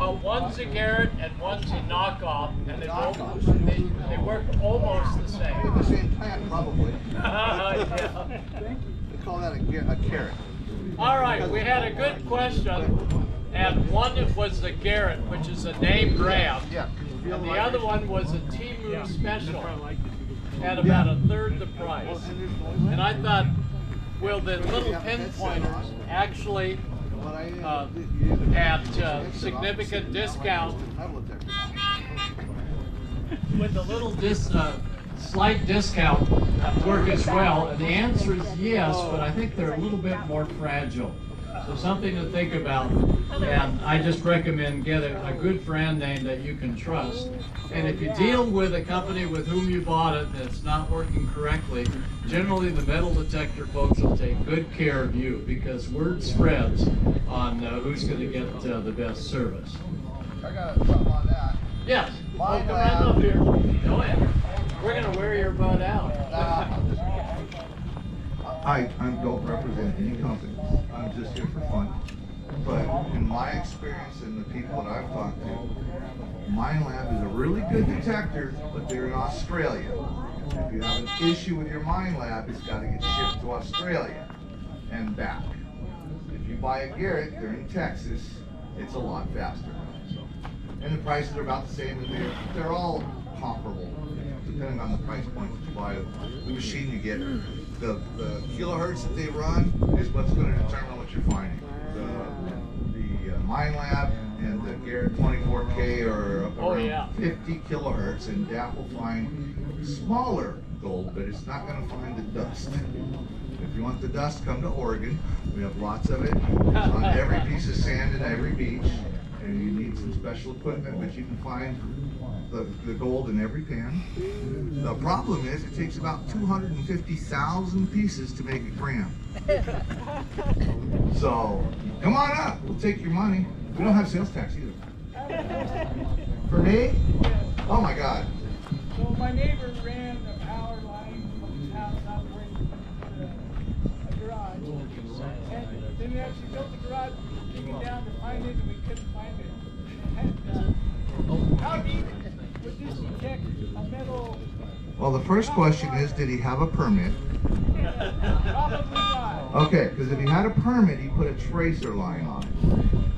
Well, one's a Garrett and one's a knockoff, and they work almost the same. In the same plant, probably. Yeah. We call that a carrot. All right, we had a good question, and one was the Garrett, which is a name brand, Yeah. and the other one was a Timu Special at about a third the price. And I thought, will the little pinpointers actually at significant discount with a little slight discount work as well? And the answer is yes, but I think they're a little bit more fragile. So something to think about, and I just recommend get a good brand name that you can trust. And if you deal with a company with whom you bought it that's not working correctly, generally the metal detector folks will take good care of you because word spreads on who's going to get the best service. I got something on that. Yes, Mine come right up here. Go ahead. We're going to wear your butt out. I don't represent any companies. I'm just here for fun. But in my experience and the people that I've talked to, Mine Lab is a really good detector, but they're in Australia. If you have an issue with your Mine Lab, it's got to get shipped to Australia and back. If you buy a Garrett, they're in Texas, it's a lot faster. And the prices are about the same, and they're all comparable, depending on the price point that you buy the machine you get. The kilohertz that they run is what's going to determine what you're finding. The Mine Lab and the Garrett 24K are around 50 kilohertz, and that will find smaller gold, but it's not going to find the dust. If you want the dust, come to Oregon. We have lots of it. It's on every piece of sand in every beach, and you need some special equipment, but you can find the gold in every pan. The problem is it takes about 250,000 pieces to make a gram. So come on up, we'll take your money. We don't have sales tax either. For me? Oh my God. So my neighbor ran a power line from his house out to a garage. And then we actually built the garage, digging down to find it, and we couldn't find it. And, how deep would this detect a metal? Well, the first question is, did he have a permit? Probably not. Okay, because if he had a permit, he put a tracer line on it.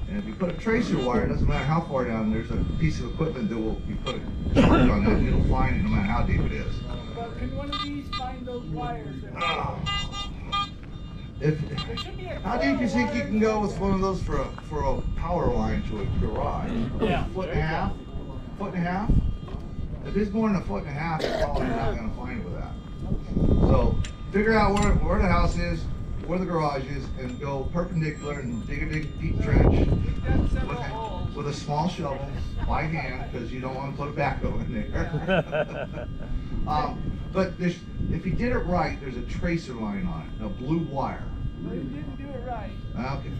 And if you put a tracer wire, it doesn't matter how far down, there's a piece of equipment that will, you put a charge on that, and it'll find it no matter how deep it is. But can one of these find those wires? How deep do you think you can go with one of those for a power line to a garage? Yeah. Foot and a half? Foot and a half? If it's more than a foot and a half, you're probably not going to find it with that. So figure out where the house is, where the garage is, and go perpendicular and dig a deep trench with a small shovel by hand, because you don't want to put a backhoe in there. But if you did it right, there's a tracer line on it, a blue wire. But he didn't do it right. Okay.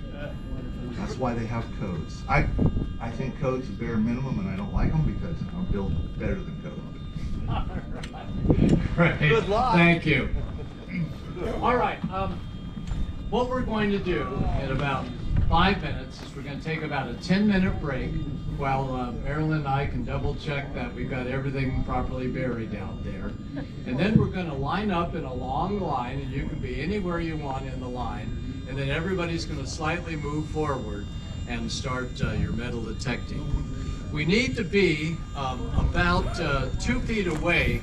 That's why they have codes. I think codes are bare minimum, and I don't like them because I'm built better than code. Great. Good luck. Thank you. All right. What we're going to do in about 5 minutes is we're going to take about a 10-minute break while Marilyn and I can double check that we've got everything properly buried out there. And then we're going to line up in a long line, and you can be anywhere you want in the line. And then everybody's going to slightly move forward and start your metal detecting. We need to be about 2 feet away,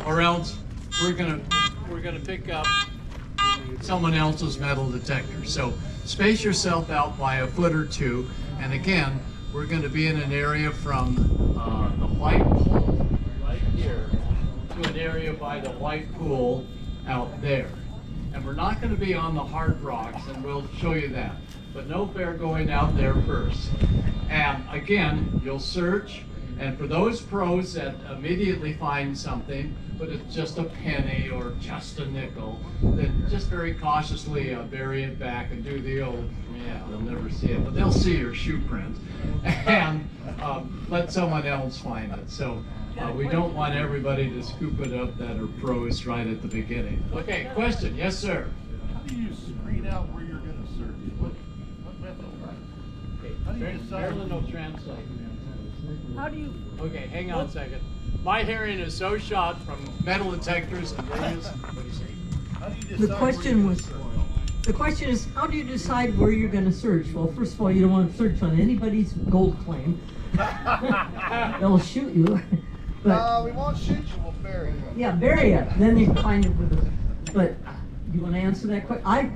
or else we're going to pick up someone else's metal detector. So space yourself out by a foot or two, and again, we're going to be in an area from the white pool right here to an area by the white pool out there. And we're not going to be on the hard rocks, and we'll show you that. But no fair going out there first. And again, you'll search, and for those pros that immediately find something, but it's just a penny or just a nickel, then just very cautiously bury it back and do the old, yeah, they'll never see it, but they'll see your shoe prints, and let someone else find it. So we don't want everybody to scoop it up that are pros right at the beginning. Okay, question, yes sir? How do you screen out where you're going to search? What method? Okay, Marilyn will translate. How do you? Okay, hang on a second. My hearing is so shot from metal detectors and radios. What do you say? The question is, how do you decide where you're going to search? Well, first of all, you don't want to search on anybody's gold claim. They'll shoot you. We won't shoot you, we'll bury you. Yeah, bury it. Then you find it with it. But you want to answer that question? I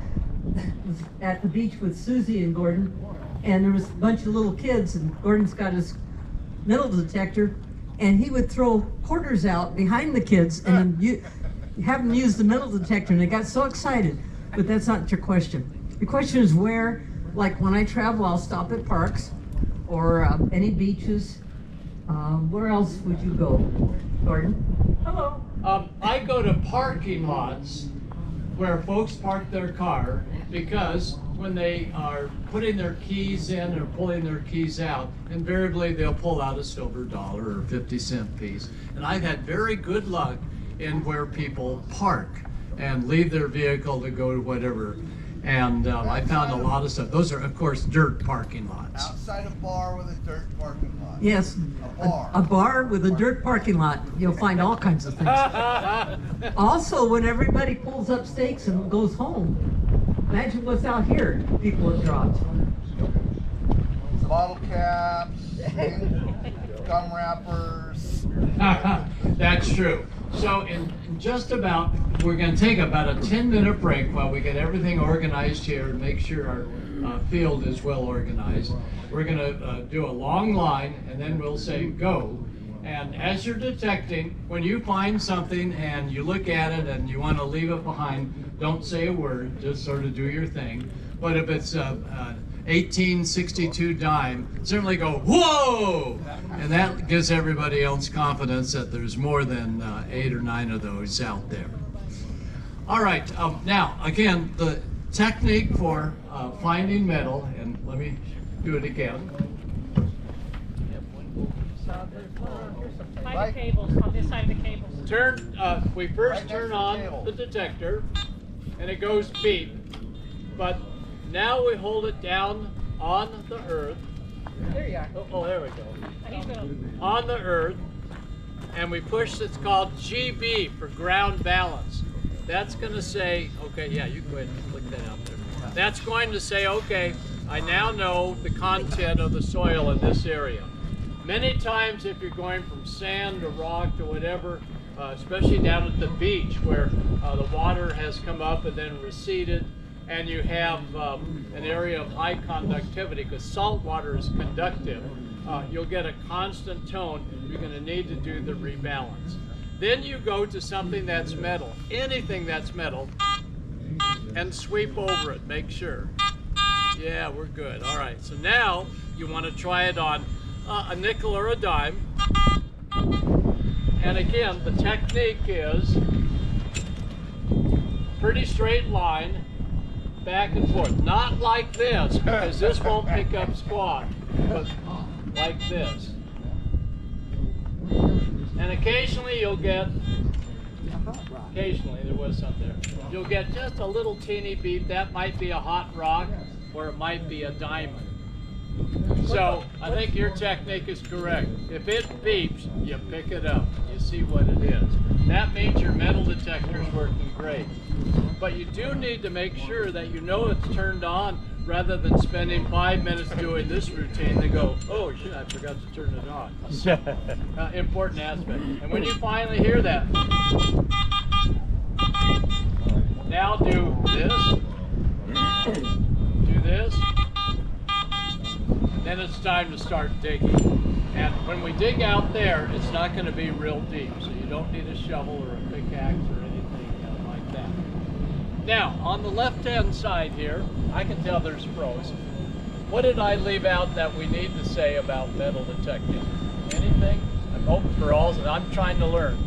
was at the beach with Susie and Gordon, and there was a bunch of little kids, and Gordon's got his metal detector, and he would throw quarters out behind the kids and then have them use the metal detector, and they got so excited. But that's not your question. Your question is where, like when I travel, I'll stop at parks or any beaches. Where else would you go, Gordon? Hello. I go to parking lots where folks park their car, because when they are putting their keys in or pulling their keys out, invariably they'll pull out a silver dollar or 50-cent piece. And I've had very good luck in where people park and leave their vehicle to go to whatever. And I found a lot of stuff. Those are, of course, dirt parking lots. Outside a bar with a dirt parking lot. Yes. A bar with a dirt parking lot. You'll find all kinds of things. Also, when everybody pulls up stakes and goes home, imagine what's out here people have dropped. Bottle caps, gum wrappers. That's true. So in just about, we're going to take about a 10-minute break while we get everything organized here and make sure our field is well organized. We're going to do a long line, and then we'll say go. And as you're detecting, when you find something and you look at it and you want to leave it behind, don't say a word, just sort of do your thing. But if it's 1862 dime, certainly go, whoa! And that gives everybody else confidence that there's more than 8 or 9 of those out there. All right, now, again, the technique for finding metal, and let me do it again. By the cables, on this side of the cables. We first turn on the detector, and it goes beep. But now we hold it down on the earth. There you are. Oh, there we go. He's gonna. On the earth, and we push, it's called GB for ground balance. That's going to say, okay, yeah, you go ahead and click that out there. That's going to say, okay, I now know the content of the soil in this area. Many times if you're going from sand to rock to whatever, especially down at the beach where the water has come up and then receded, and you have an area of high conductivity, because salt water is conductive, you'll get a constant tone. You're going to need to do the rebalance. Then you go to something that's metal, anything that's metal, and sweep over it, make sure. Yeah, we're good. All right, so now you want to try it on a nickel or a dime. And again, the technique is pretty straight line, back and forth. Not like this, because this won't pick up squat, but like this. And occasionally you'll get, occasionally there was some there, you'll get just a little teeny beep. That might be a hot rock, or it might be a diamond. So I think your technique is correct. If it beeps, you pick it up. You see what it is. That means your metal detector is working great. But you do need to make sure that you know it's turned on, rather than spending 5 minutes doing this routine. They go, oh shit, I forgot to turn it on. Important aspect. And when you finally hear that, now do this, do this, and then it's time to start digging. And when we dig out there, it's not going to be real deep, so you don't need a shovel or a pickaxe or anything like that. Now, on the left-hand side here, I can tell there's pros. What did I leave out that we need to say about metal detecting? Anything? I'm open for all, and I'm trying to learn.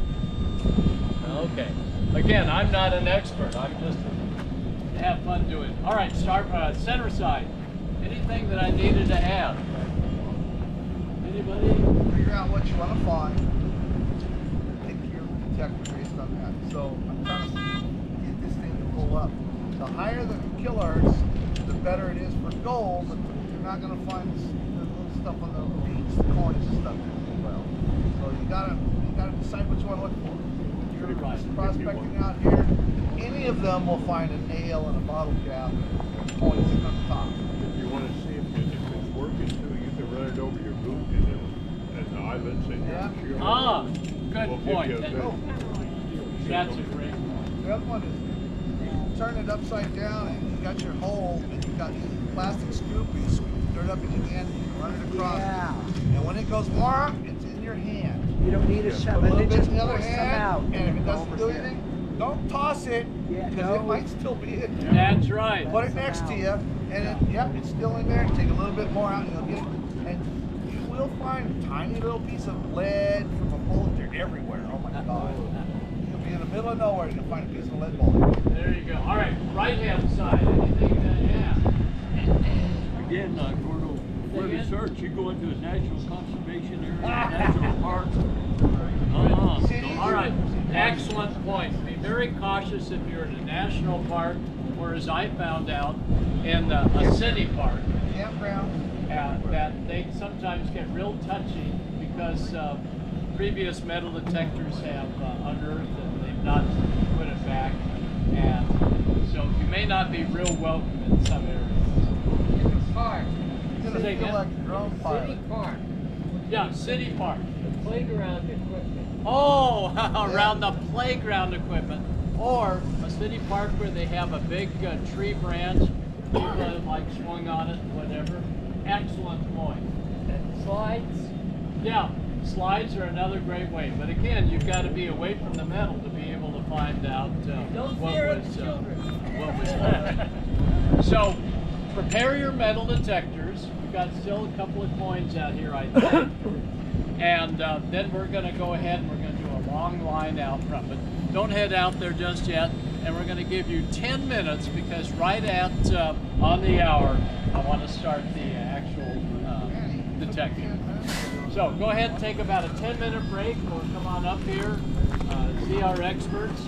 Okay. Again, I'm not an expert. I'm just have fun doing it. All right, start center side. Anything that I needed to add? Anybody? Figure out what you want to find. Pick your detector based on that. So I'm trying to get this thing to pull up. The higher the kilohertz, the better it is for gold. If you're not gonna find the little stuff on the beach, the coins and stuff as well. So you gotta decide what you want to look for. If you're prospecting out here, any of them will find a nail and a bottle cap and coins sitting on the top. If you want to see if it's working too, you can run it over your boot and then at the island say, Yeah. Ah, We'll good give point. you a good- That's a great point. The other one is you turn it upside down and you got your hole and you got a plastic scoop and you scoop the dirt up in your hand and you run it across. Yeah. And when it goes warm, it's in your hand. You don't need a A shovel, little it bit just in the other pours some out. hand, and if it doesn't do anything, don't toss it Yeah, because no. it might still be in there. That's right. Put it next to you, and yep, it's still in there. Take a little bit more out, and you'll get it. And you will find a tiny little piece of lead from a bullet. They're everywhere. Oh my God! You'll be in the middle of nowhere, and you'll find a piece of lead bullet. There you go. All right, right-hand side. Anything to add? Again, Gordo, for research, you go into a national conservation area, national park. All right, excellent point. Be very cautious if you're in a national park, or as I found out, in a city park, Campground. that they sometimes get real touchy because previous metal detectors have unearthed and they've not put it back. And so you may not be real welcome in some areas. In the park, You're gonna Say feel again? like a drone pilot. city park, Yeah, city park. the playground equipment. Oh, around the playground equipment. Or a city park where they have a big tree branch, people like swung on it, whatever. Excellent point. And slides. Yeah, slides are another great way. But again, you've got to be away from the metal to be able to find out Don't what fear was the children. what was on. So prepare your metal detectors. We've got still a couple of coins out here, I think. And then we're going to go ahead and we're going to do a long line out front. But don't head out there just yet. And we're going to give you 10 minutes because right at on the hour, I want to start the actual detecting. So go ahead and take about a 10-minute break or come on up here, see our experts.